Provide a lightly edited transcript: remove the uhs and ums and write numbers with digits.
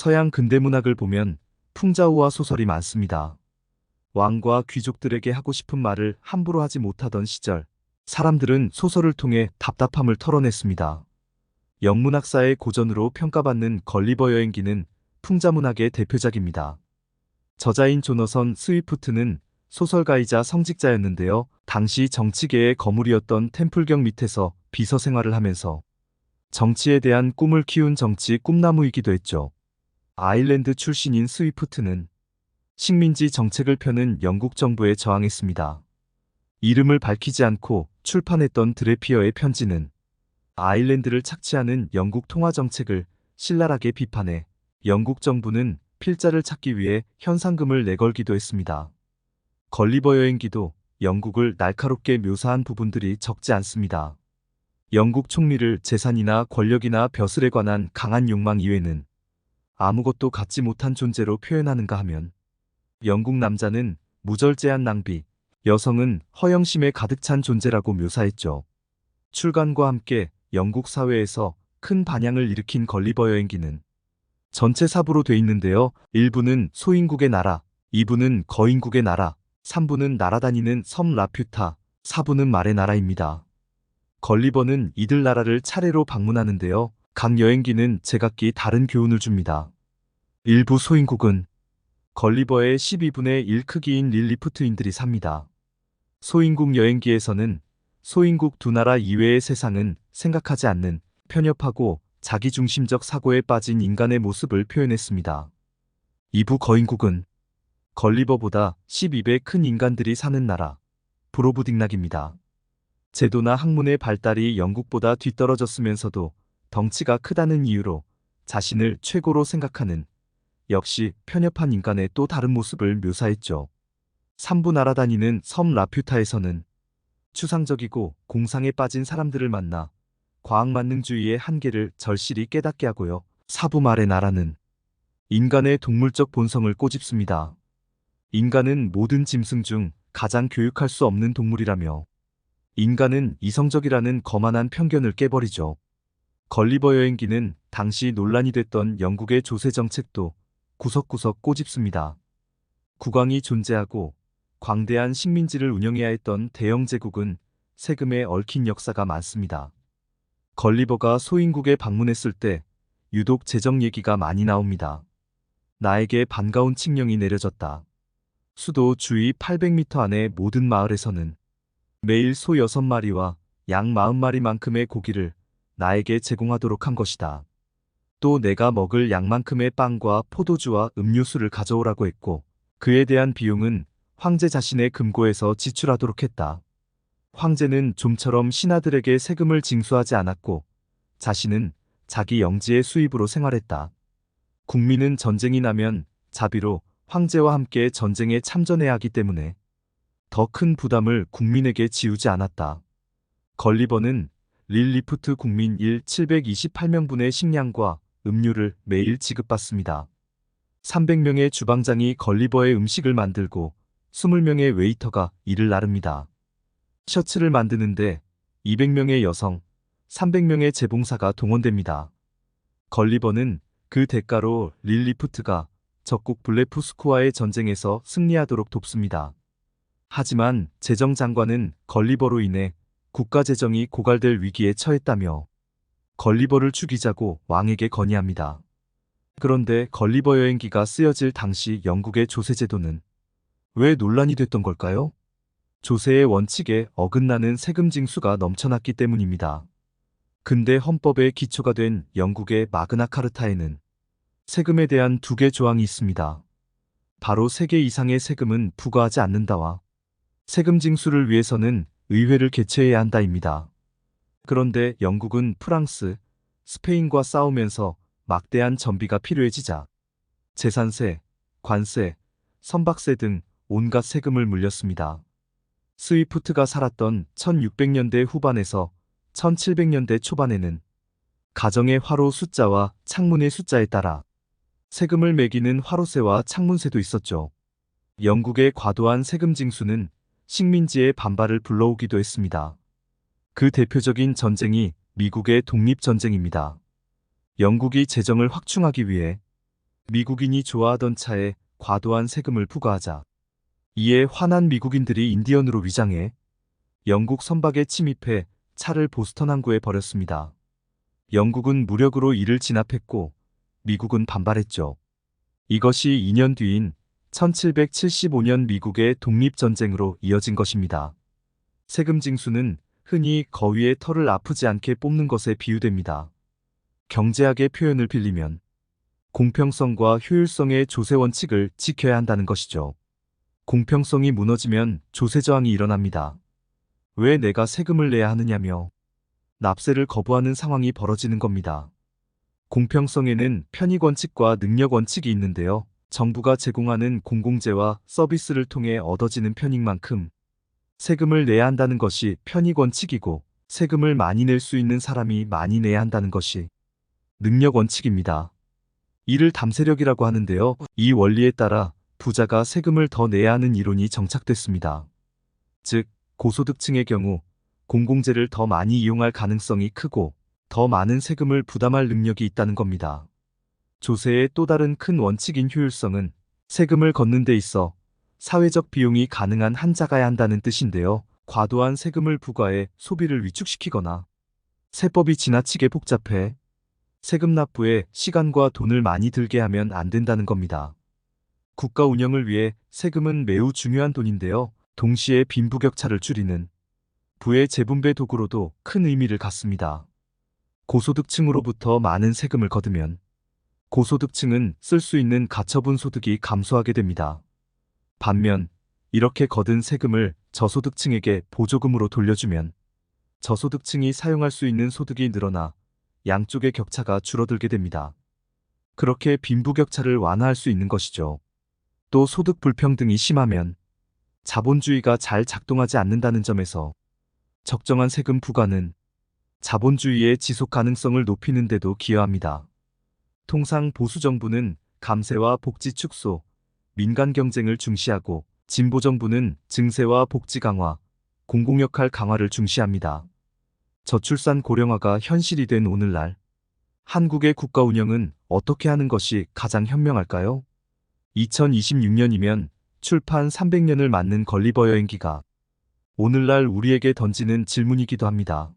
서양 근대문학을 보면 풍자우화 소설이 많습니다. 왕과 귀족들에게 하고 싶은 말을 함부로 하지 못하던 시절, 사람들은 소설을 통해 답답함을 털어냈습니다. 영문학사의 고전으로 평가받는 걸리버 여행기는 풍자문학의 대표작입니다. 저자인 조너선 스위프트는 소설가이자 성직자였는데요. 당시 정치계의 거물이었던 템플경 밑에서 비서 생활을 하면서 정치에 대한 꿈을 키운 정치 꿈나무이기도 했죠. 아일랜드 출신인 스위프트는 식민지 정책을 펴는 영국 정부에 저항했습니다. 이름을 밝히지 않고 출판했던 드레피어의 편지는 아일랜드를 착취하는 영국 통화 정책을 신랄하게 비판해 영국 정부는 필자를 찾기 위해 현상금을 내걸기도 했습니다. 걸리버 여행기도 영국을 날카롭게 묘사한 부분들이 적지 않습니다. 영국 총리를 재산이나 권력이나 벼슬에 관한 강한 욕망 이외는 아무것도 갖지 못한 존재로 표현하는가 하면 영국 남자는 무절제한 낭비, 여성은 허영심에 가득 찬 존재라고 묘사했죠. 출간과 함께 영국 사회에서 큰 반향을 일으킨 걸리버 여행기는 전체 4부로 돼 있는데요. 1부는 소인국의 나라, 2부는 거인국의 나라, 3부는 날아다니는 섬 라퓨타, 4부는 말의 나라입니다. 걸리버는 이들 나라를 차례로 방문하는데요. 각 여행기는 제각기 다른 교훈을 줍니다. 일부 소인국은 걸리버의 12분의 1 크기인 릴리프트인들이 삽니다. 소인국 여행기에서는 소인국 두 나라 이외의 세상은 생각하지 않는 편협하고 자기중심적 사고에 빠진 인간의 모습을 표현했습니다. 2부 거인국은 걸리버보다 12배 큰 인간들이 사는 나라, 브로브딩락입니다. 제도나 학문의 발달이 영국보다 뒤떨어졌으면서도 덩치가 크다는 이유로 자신을 최고로 생각하는 역시 편협한 인간의 또 다른 모습을 묘사했죠. 3부 날아다니는 섬 라퓨타에서는 추상적이고 공상에 빠진 사람들을 만나 과학만능주의의 한계를 절실히 깨닫게 하고요. 4부 말의 나라는 인간의 동물적 본성을 꼬집습니다. 인간은 모든 짐승 중 가장 교육할 수 없는 동물이라며 인간은 이성적이라는 거만한 편견을 깨버리죠. 걸리버 여행기는 당시 논란이 됐던 영국의 조세 정책도 구석구석 꼬집습니다. 국왕이 존재하고 광대한 식민지를 운영해야 했던 대영 제국은 세금에 얽힌 역사가 많습니다. 걸리버가 소인국에 방문했을 때 유독 재정 얘기가 많이 나옵니다. 나에게 반가운 칙령이 내려졌다. 수도 주위 800m 안의 모든 마을에서는 매일 소 6마리와 양 40마리만큼의 고기를 나에게 제공하도록 한 것이다. 또 내가 먹을 양만큼의 빵과 포도주와 음료수를 가져오라고 했고 그에 대한 비용은 황제 자신의 금고에서 지출하도록 했다. 황제는 좀처럼 신하들에게 세금을 징수하지 않았고 자신은 자기 영지의 수입으로 생활했다. 국민은 전쟁이 나면 자비로 황제와 함께 전쟁에 참전해야 하기 때문에 더 큰 부담을 국민에게 지우지 않았다. 걸리버는 릴리프트 국민 728명분의 식량과 음료를 매일 지급받습니다. 300명의 주방장이 걸리버의 음식을 만들고 20명의 웨이터가 이를 나릅니다. 셔츠를 만드는데 200명의 여성, 300명의 재봉사가 동원됩니다. 걸리버는 그 대가로 릴리프트가 적국 블레푸스크와의 전쟁에서 승리하도록 돕습니다. 하지만 재정장관은 걸리버로 인해 국가 재정이 고갈될 위기에 처했다며 걸리버를 죽이자고 왕에게 건의합니다. 그런데 걸리버 여행기가 쓰여질 당시 영국의 조세제도는 왜 논란이 됐던 걸까요? 조세의 원칙에 어긋나는 세금 징수가 넘쳐났기 때문입니다. 근대 헌법의 기초가 된 영국의 마그나 카르타에는 세금에 대한 2개 조항이 있습니다. 바로 3개 이상의 세금은 부과하지 않는다와 세금 징수를 위해서는 의회를 개최해야 한다입니다. 그런데 영국은 프랑스, 스페인과 싸우면서 막대한 전비가 필요해지자 재산세, 관세, 선박세 등 온갖 세금을 물렸습니다. 스위프트가 살았던 1600년대 후반에서 1700년대 초반에는 가정의 화로 숫자와 창문의 숫자에 따라 세금을 매기는 화로세와 창문세도 있었죠. 영국의 과도한 세금 징수는 식민지의 반발을 불러오기도 했습니다. 그 대표적인 전쟁이 미국의 독립전쟁입니다. 영국이 재정을 확충하기 위해 미국인이 좋아하던 차에 과도한 세금을 부과하자 이에 화난 미국인들이 인디언으로 위장해 영국 선박에 침입해 차를 보스턴 항구에 버렸습니다. 영국은 무력으로 이를 진압했고 미국은 반발했죠. 이것이 2년 뒤인 1775년 미국의 독립전쟁으로 이어진 것입니다. 세금 징수는 흔히 거위의 털을 아프지 않게 뽑는 것에 비유됩니다. 경제학의 표현을 빌리면 공평성과 효율성의 조세 원칙을 지켜야 한다는 것이죠. 공평성이 무너지면 조세 저항이 일어납니다. 왜 내가 세금을 내야 하느냐며 납세를 거부하는 상황이 벌어지는 겁니다. 공평성에는 편익 원칙과 능력 원칙이 있는데요. 정부가 제공하는 공공재와 서비스를 통해 얻어지는 편익만큼 세금을 내야 한다는 것이 편익 원칙이고, 세금을 많이 낼 수 있는 사람이 많이 내야 한다는 것이 능력 원칙입니다. 이를 담세력이라고 하는데요. 이 원리에 따라 부자가 세금을 더 내야 하는 이론이 정착됐습니다. 즉, 고소득층의 경우 공공재를 더 많이 이용할 가능성이 크고 더 많은 세금을 부담할 능력이 있다는 겁니다. 조세의 또 다른 큰 원칙인 효율성은 세금을 걷는 데 있어 사회적 비용이 가능한 한 작아야 한다는 뜻인데요. 과도한 세금을 부과해 소비를 위축시키거나 세법이 지나치게 복잡해 세금 납부에 시간과 돈을 많이 들게 하면 안 된다는 겁니다. 국가 운영을 위해 세금은 매우 중요한 돈인데요. 동시에 빈부격차를 줄이는 부의 재분배 도구로도 큰 의미를 갖습니다. 고소득층으로부터 많은 세금을 거두면 고소득층은 쓸 수 있는 가처분 소득이 감소하게 됩니다. 반면 이렇게 거둔 세금을 저소득층에게 보조금으로 돌려주면 저소득층이 사용할 수 있는 소득이 늘어나 양쪽의 격차가 줄어들게 됩니다. 그렇게 빈부격차를 완화할 수 있는 것이죠. 또 소득 불평등이 심하면 자본주의가 잘 작동하지 않는다는 점에서 적정한 세금 부과는 자본주의의 지속 가능성을 높이는 데도 기여합니다. 통상 보수 정부는 감세와 복지 축소, 민간 경쟁을 중시하고 진보 정부는 증세와 복지 강화, 공공역할 강화를 중시합니다. 저출산 고령화가 현실이 된 오늘날 한국의 국가 운영은 어떻게 하는 것이 가장 현명할까요? 2026년이면 출판 300년을 맞는 걸리버 여행기가 오늘날 우리에게 던지는 질문이기도 합니다.